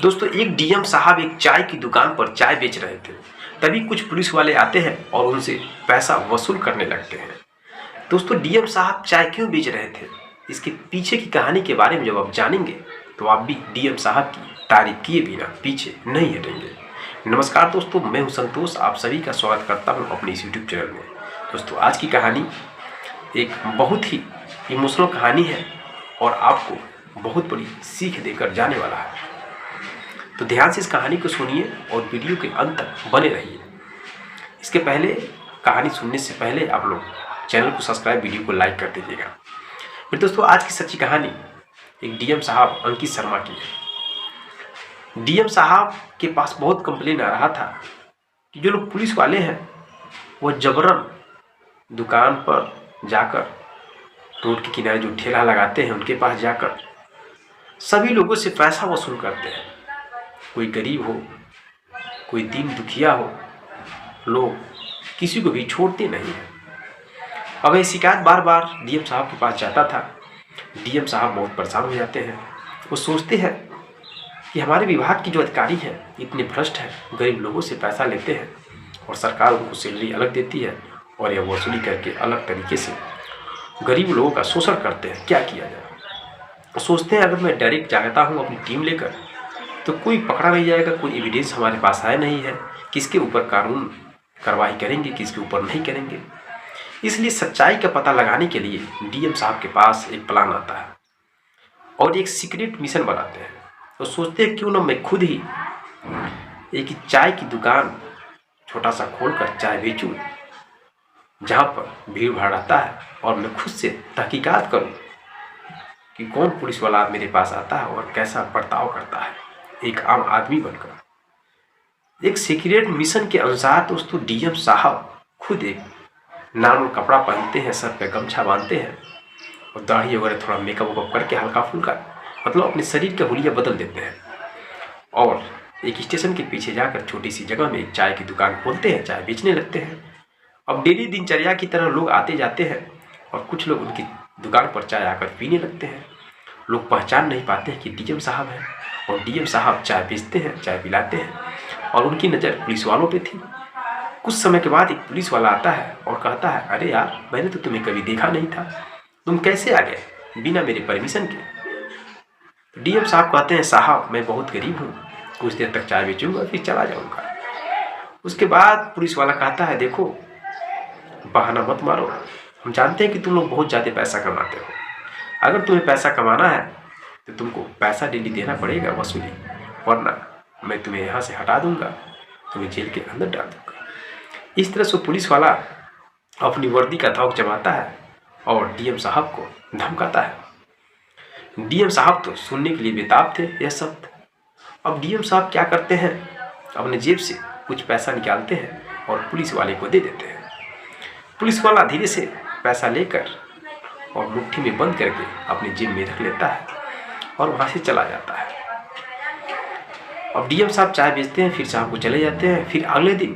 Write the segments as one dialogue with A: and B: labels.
A: दोस्तों, एक डीएम साहब एक चाय की दुकान पर चाय बेच रहे थे। तभी कुछ पुलिस वाले आते हैं और उनसे पैसा वसूल करने लगते हैं। दोस्तों, डीएम साहब चाय क्यों बेच रहे थे, इसके पीछे की कहानी के बारे में जब आप जानेंगे तो आप भी डीएम साहब की तारीफ किए बिना पीछे नहीं हटेंगे। नमस्कार दोस्तों, मैं हूं संतोष। आप सभी का स्वागत करता हूं अपने इस यूट्यूब चैनल में। दोस्तों, आज की कहानी एक बहुत ही इमोशनल कहानी है और आपको बहुत बड़ी सीख देकर जाने वाला है। तो ध्यान से इस कहानी को सुनिए और वीडियो के अंत तक बने रहिए। इसके पहले, कहानी सुनने से पहले आप लोग चैनल को सब्सक्राइब, वीडियो को लाइक कर दीजिएगा। फिर दोस्तों, आज की सच्ची कहानी एक डीएम साहब अंकित शर्मा की है। डीएम साहब के पास बहुत कंप्लेन आ रहा था कि जो लोग पुलिस वाले हैं वो जबरन दुकान पर जाकर, रोड के किनारे जो ठेला लगाते हैं उनके पास जाकर सभी लोगों से पैसा वसूल करते हैं। कोई गरीब हो, कोई दीन दुखिया हो, लोग किसी को भी छोड़ते नहीं हैं। अब ये शिकायत बार बार डीएम साहब के पास जाता था। डीएम साहब बहुत परेशान हो जाते हैं। वो सोचते हैं कि हमारे विभाग की जो अधिकारी हैं इतने भ्रष्ट हैं, गरीब लोगों से पैसा लेते हैं और सरकार उनको सैलरी अलग देती है और यह वसूली करके अलग तरीके से गरीब लोगों का शोषण करते हैं। क्या किया जाए? सोचते हैं अगर मैं डायरेक्ट जाता हूँ अपनी टीम लेकर तो कोई पकड़ा नहीं जाएगा, कोई एविडेंस हमारे पास आया नहीं है, किसके ऊपर कानून कार्रवाई करेंगे, किसके ऊपर नहीं करेंगे। इसलिए सच्चाई का पता लगाने के लिए डीएम साहब के पास एक प्लान आता है और एक सीक्रेट मिशन बनाते हैं। तो सोचते हैं क्यों ना मैं खुद ही एक चाय की दुकान छोटा सा खोलकर चाय बेचूं, जहां पर भीड़ भाड़ आता है और मैं खुद से तहकीकात करूं कि कौन पुलिस वाला मेरे पास आता है और कैसा बर्ताव करता है एक आम आदमी बनकर। एक सीक्रेट मिशन के अनुसार दोस्तों, डीएम साहब खुद एक नॉर्मल कपड़ा पहनते हैं, सर पे गमछा बांधते हैं और दाढ़ी वगैरह थोड़ा मेकअप वेकअप करके हल्का फुल्का, मतलब अपने शरीर का हुलिया बदल देते हैं और एक स्टेशन के पीछे जाकर छोटी सी जगह में एक चाय की दुकान खोलते हैं, चाय बेचने लगते हैं। अब डेली दिनचर्या की तरह लोग आते जाते हैं और कुछ लोग उनकी दुकान पर चाय आकर पीने लगते हैं। लोग पहचान नहीं पाते हैं कि डीएम साहब हैं और डीएम साहब चाय बेचते हैं, चाय पिलाते हैं और उनकी नज़र पुलिस वालों पे थी। कुछ समय के बाद एक पुलिस वाला आता है और कहता है, अरे यार, मैंने तो तुम्हें कभी देखा नहीं था, तुम कैसे आ गए बिना मेरे परमिशन के? तो डीएम साहब कहते हैं, साहब मैं बहुत गरीब हूँ, कुछ देर तक चाय बेचूंगा फिर चला जाऊँगा। उसके बाद पुलिस वाला कहता है, देखो बहाना मत मारो, हम जानते हैं कि तुम लोग बहुत ज़्यादा पैसा कमाते हो। अगर तुम्हें पैसा कमाना है तो तुमको पैसा डेली देना पड़ेगा वसूली, वरना मैं तुम्हें यहाँ से हटा दूंगा, तुम्हें जेल के अंदर डाल दूंगा। इस तरह से पुलिस वाला अपनी वर्दी का धौक जमाता है और डीएम साहब को धमकाता है। डीएम साहब तो सुनने के लिए बेताब थे यह शब्द। अब डीएम साहब क्या करते हैं, अपने जेब से कुछ पैसा निकालते हैं और पुलिस वाले को दे देते हैं। पुलिस वाला धीरे से पैसा लेकर और मुट्ठी में बंद करके अपनी जेब में रख लेता है और वहाँ से चला जाता है। अब डीएम साहब चाय बेचते हैं, फिर शाम को चले जाते हैं। फिर अगले दिन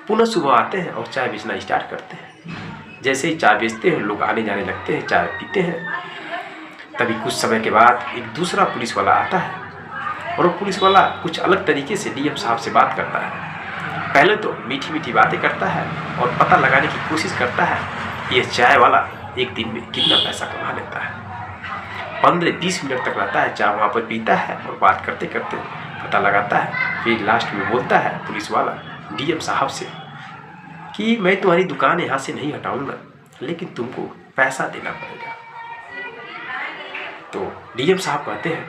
A: पुनः सुबह आते हैं और चाय बेचना स्टार्ट करते हैं। जैसे ही चाय बेचते हैं लोग आने जाने लगते हैं, चाय पीते हैं। तभी कुछ समय के बाद एक दूसरा पुलिस वाला आता है और वो पुलिस वाला कुछ अलग तरीके से डीएम साहब से बात करता है। पहले तो मीठी मीठी बातें करता है और पता लगाने की कोशिश करता है कि यह चाय वाला एक दिन में कितना पैसा कमा लेता है। 15-20 मिनट तक रहता है, चाय वहाँ पर पीता है और बात करते करते पता लगाता है। फिर लास्ट में बोलता है पुलिस वाला डीएम साहब से कि मैं तुम्हारी दुकान यहाँ से नहीं हटाऊंगा, लेकिन तुमको पैसा देना पड़ेगा। तो डीएम साहब कहते हैं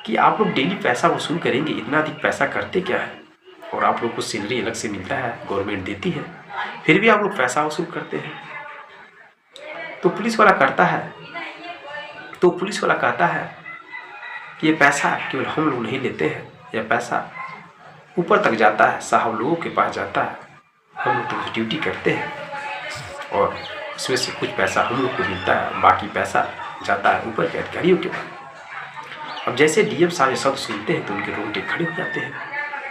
A: कि आप लोग डेली पैसा वसूल करेंगे, इतना अधिक पैसा करते क्या है? और आप लोग को सैलरी अलग से मिलता है, गवर्नमेंट देती है, फिर भी आप लोग पैसा वसूल करते हैं। तो पुलिस वाला कहता है कि ये पैसा केवल हम लोग नहीं लेते हैं, यह पैसा ऊपर तक जाता है, साहब लोगों के पास जाता है। हम लोग तो ड्यूटी करते हैं और उसमें से कुछ पैसा हम लोग को मिलता है, बाकी पैसा जाता है ऊपर के अधिकारियों के पास। अब जैसे डीएम साहब ये शब्द सुनते हैं तो उनके रोंगटे खड़े हो जाते हैं।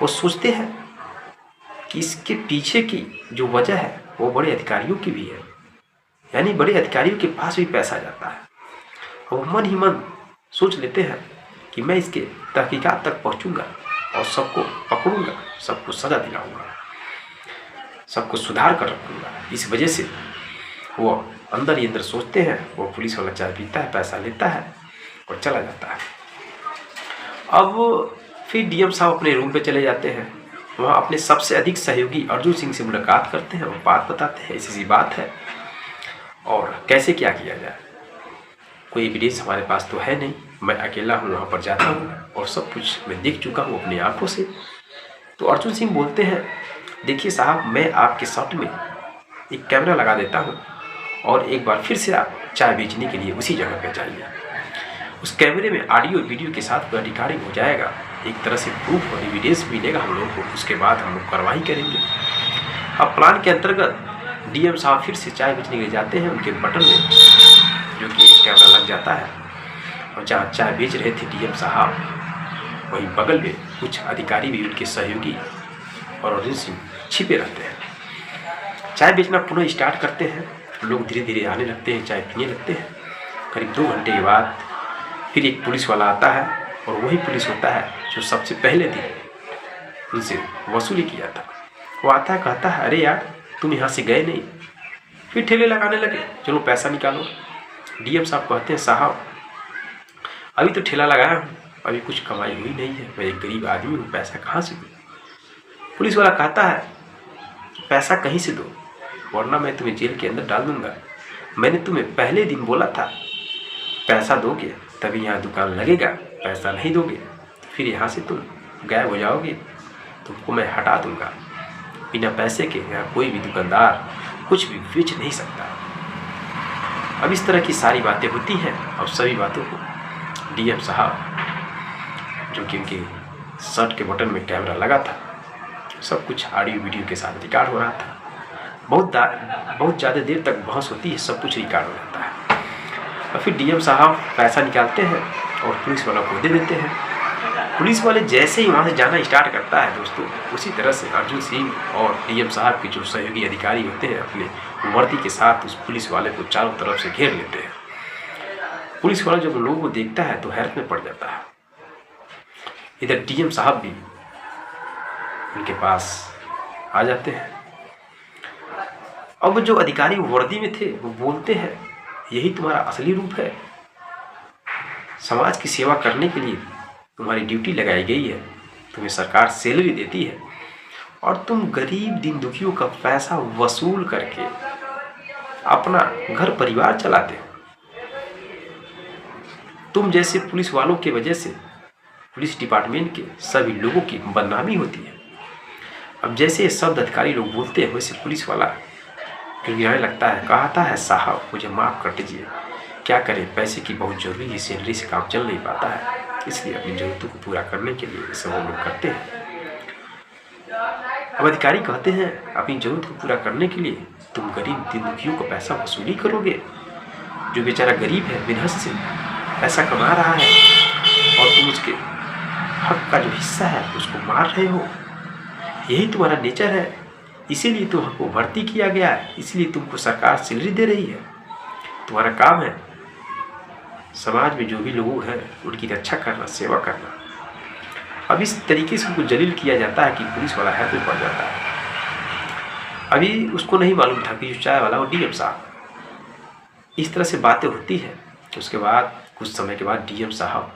A: वो सोचते हैं कि इसके पीछे की जो वजह है वो बड़े अधिकारियों की भी है, यानी बड़े अधिकारियों के पास भी पैसा जाता है। और मन ही मन सोच लेते हैं कि मैं इसके तहकीकात तक पहुँचूँगा और सबको पकड़ूँगा, सबको सज़ा दिलाऊँगा, सबको सुधार कर रखूँगा। इस वजह से वो अंदर ही अंदर सोचते हैं। वो पुलिस वाला चाय पीता है, पैसा लेता है और चला जाता है। अब फिर डीएम साहब अपने रूम पे चले जाते हैं। वहाँ अपने सबसे अधिक सहयोगी अर्जुन सिंह से मुलाकात करते हैं और बात बताते हैं, ऐसी बात है और कैसे क्या किया जाए। कोई एविडेंस हमारे पास तो है नहीं, मैं अकेला हूँ, वहाँ पर जाता हूँ और सब कुछ मैं देख चुका हूँ अपनी आंखों से। तो अर्जुन सिंह बोलते हैं, देखिए साहब, मैं आपके शर्ट में एक कैमरा लगा देता हूँ और एक बार फिर से आप चाय बेचने के लिए उसी जगह पर जाइए। उस कैमरे में ऑडियो वीडियो के साथ पूरा रिकॉर्डिंग हो जाएगा, एक तरह से प्रूफ और एविडेंस मिलेगा हम लोग को। उसके बाद हम लोग कार्रवाई करेंगे। अब प्लान के अंतर्गत डीएम साहब फिर से चाय बेचने के लिए जाते हैं। उनके बटन में जो कि एक कैमरा लग जाता है और जहाँ चाय बेच रहे थे डीएम साहब, वहीं बगल में कुछ अधिकारी भी उनके सहयोगी और अर्जुन सिंह छिपे रहते हैं। चाय बेचना पुनः स्टार्ट करते हैं। लोग धीरे धीरे आने लगते हैं, चाय पीने लगते हैं। करीब 2 घंटे के बाद फिर एक पुलिस वाला आता है और वही पुलिस होता है जो सबसे पहले दिन उनसे वसूली किया था। वो आता है, कहता है, अरे यार तुम यहाँ से गए नहीं। फिर ठेले लगाने लगे, चलो पैसा निकालो। डीएम साहब कहते हैं, साहब अभी तो ठेला लगाया हूँ, अभी कुछ कमाई हुई नहीं है, मैं एक गरीब आदमी हूँ, पैसा कहाँ से दूँ। पुलिस वाला कहता है, पैसा कहीं से दो वरना मैं तुम्हें जेल के अंदर डाल दूँगा। मैंने तुम्हें पहले दिन बोला था पैसा दोगे तभी यहाँ दुकान लगेगा, पैसा नहीं दोगे तो फिर यहाँ से तुम गायब हो जाओगे, तुमको मैं हटा दूँगा। बिना पैसे के यहाँ कोई भी दुकानदार कुछ भी बेच नहीं सकता। अब इस तरह की सारी बातें होती हैं और सभी बातों को डीएम साहब, जो कि उनके शर्ट के बटन में कैमरा लगा था, सब कुछ ऑडियो वीडियो के साथ रिकॉर्ड हो रहा था। बहुत ज़्यादा देर तक बहस होती है, सब कुछ रिकॉर्ड हो जाता है। और फिर डीएम साहब पैसा निकालते हैं और पुलिस वालों को दे देते हैं। पुलिस वाले जैसे ही वहाँ से जाना स्टार्ट करता है दोस्तों, उसी तरह से अर्जुन सिंह और डीएम साहब के जो सहयोगी अधिकारी होते हैं अपने वर्दी के साथ उस पुलिस वाले को चारों तरफ से घेर लेते हैं। पुलिस वाला जब लोगों को देखता है तो हैरत में पड़ जाता है। इधर डीएम साहब भी उनके पास आ जाते हैं। अब जो अधिकारी वर्दी में थे वो बोलते हैं, यही तुम्हारा असली रूप है। समाज की सेवा करने के लिए तुम्हारी ड्यूटी लगाई गई है, तुम्हें सरकार सैलरी देती है और तुम गरीब दिन दुखियों का पैसा वसूल करके अपना घर परिवार चलाते हो। तुम जैसे पुलिस वालों की वजह से पुलिस डिपार्टमेंट के सभी लोगों की बदनामी होती है। अब जैसे शब्द अधिकारी लोग बोलते हैं वैसे पुलिस वाला गिड़गिड़ाने लगता है, कहता है, साहब मुझे माफ़ कर दीजिए, क्या करें, पैसे की बहुत ज़रूरी है, सैलरी से काम चल नहीं पाता है, इसलिए अपनी ज़रूरतों को पूरा करने के लिए ये सब हम लोग करते हैं। अब अधिकारी कहते हैं, अपनी ज़रूरत को पूरा करने के लिए तुम गरीब दिन दुखियों का पैसा वसूली करोगे। जो बेचारा गरीब है, मेहनत से पैसा कमा रहा है और तुम उसके हक का जो हिस्सा है उसको मार रहे हो। यही तुम्हारा नेचर है, इसीलिए तुमको भर्ती किया गया है, इसलिए तुमको सरकार सैलरी दे रही है। तुम्हारा काम है समाज में जो भी लोग हैं उनकी रक्षा करना, सेवा करना। अब इस तरीके से उनको जलील किया जाता है कि पुलिस वाला हैरत में पड़ जाता है। अभी उसको नहीं मालूम था कि जो चाय वाला वो डीएम साहब। इस तरह से बातें होती है। उसके बाद कुछ समय के बाद डीएम साहब,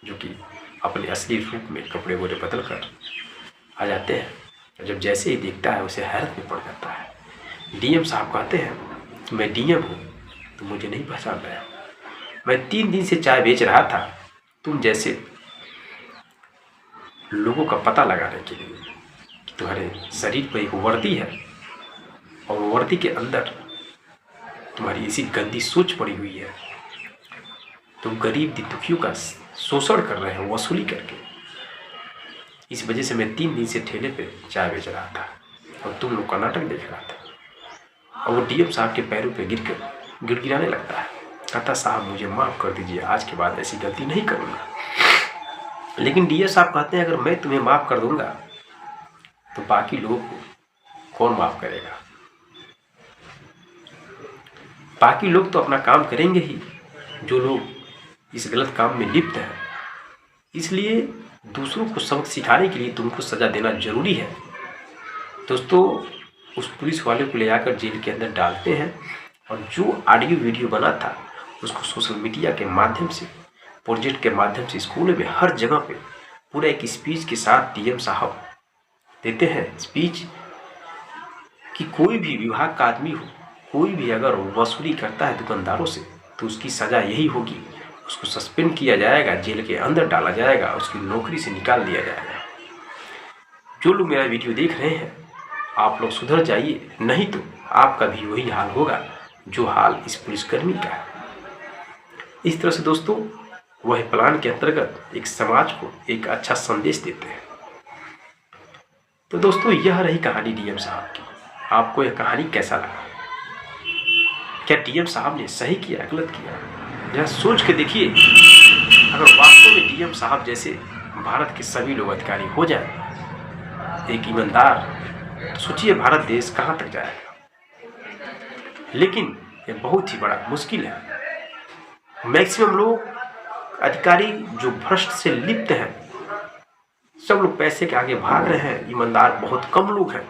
A: जो कि अपने असली रूप में कपड़े वोड़े बदल कर आ जाते हैं, जब जैसे ही देखता है उसे हैरत में पड़ जाता है। डीएम साहब कहते हैं, मैं डीएम हूँ, तुम मुझे नहीं पहचान रहे हो। मैं 3 दिन से चाय बेच रहा था तुम जैसे लोगों का पता लगाने के लिए कि तुम्हारे शरीर पर एक वर्दी है और वर्दी के अंदर तुम्हारी ऐसी गंदी सोच पड़ी हुई है। तुम गरीब दुखियों का शोषण कर रहे हो वसूली करके। इस वजह से मैं 3 दिन से ठेले पे चाय बेच रहा था और तुम लोग का नाटक देख रहा था। और वो डीएम साहब के पैरों पे गिर कर गिड़गिड़ाने लगता है, कहता, साहब मुझे माफ़ कर दीजिए, आज के बाद ऐसी गलती नहीं करूँगा। लेकिन डीएम साहब कहते हैं, अगर मैं तुम्हें माफ़ कर दूँगा तो बाकी लोगों को कौन माफ़ करेगा। बाकी लोग तो अपना काम करेंगे ही, जो लोग इस गलत काम में लिप्त हैं इसलिए दूसरों को सबक सिखाने के लिए तुमको सज़ा देना जरूरी है। दोस्तों उस पुलिस वाले को ले आकर जेल के अंदर डालते हैं और जो ऑडियो वीडियो बना था उसको सोशल मीडिया के माध्यम से, प्रोजेक्ट के माध्यम से स्कूलों में हर जगह पे पूरा एक स्पीच के साथ डीएम साहब देते हैं स्पीच कि कोई भी विभाग का आदमी हो, कोई भी अगर वसूली करता है दुकानदारों से तो उसकी सज़ा यही होगी, उसको सस्पेंड किया जाएगा, जेल के अंदर डाला जाएगा, उसकी नौकरी से निकाल दिया जाएगा। जो लोग मेरा वीडियो देख रहे हैं आप लोग सुधर जाइए, नहीं तो आपका भी वही हाल होगा जो हाल इस पुलिसकर्मी का है। इस तरह से दोस्तों वह प्लान के अंतर्गत एक समाज को एक अच्छा संदेश देते हैं। तो दोस्तों यह रही कहानी डीएम साहब की। आपको यह कहानी कैसा लगा? क्या डीएम साहब ने सही किया, गलत किया? जरा सोच के देखिए। अगर वास्तव में डीएम साहब जैसे भारत के सभी लोग अधिकारी हो जाए एक ईमानदार, तो सोचिए भारत देश कहाँ तक जाएगा। लेकिन यह बहुत ही बड़ा मुश्किल है। मैक्सिमम लोग अधिकारी जो भ्रष्ट से लिप्त हैं, सब लोग पैसे के आगे भाग रहे हैं, ईमानदार बहुत कम लोग हैं।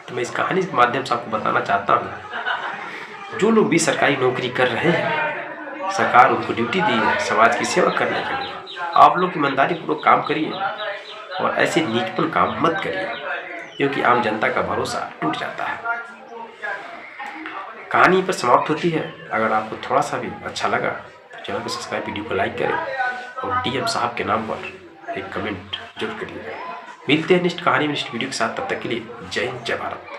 A: तो मैं इस कहानी के माध्यम से आपको बताना चाहता हूँ जो लोग भी सरकारी नौकरी कर रहे हैं, सरकार उनको ड्यूटी दी है समाज की सेवा करने के लिए, आप लोग ईमानदारी पूर्वक काम करिए और ऐसे नीचपन काम मत करिए, क्योंकि आम जनता का भरोसा टूट जाता है। कहानी पर समाप्त होती है। अगर आपको थोड़ा सा भी अच्छा लगा तो चैनल को सब्सक्राइब, वीडियो को लाइक करें और डीएम साहब के नाम पर एक कमेंट जरूर करिएगा। मिलते हैं नेक्स्ट कहानी में, नेक्स्ट वीडियो के साथ। तब तक के लिए जय हिंद, जय भारत।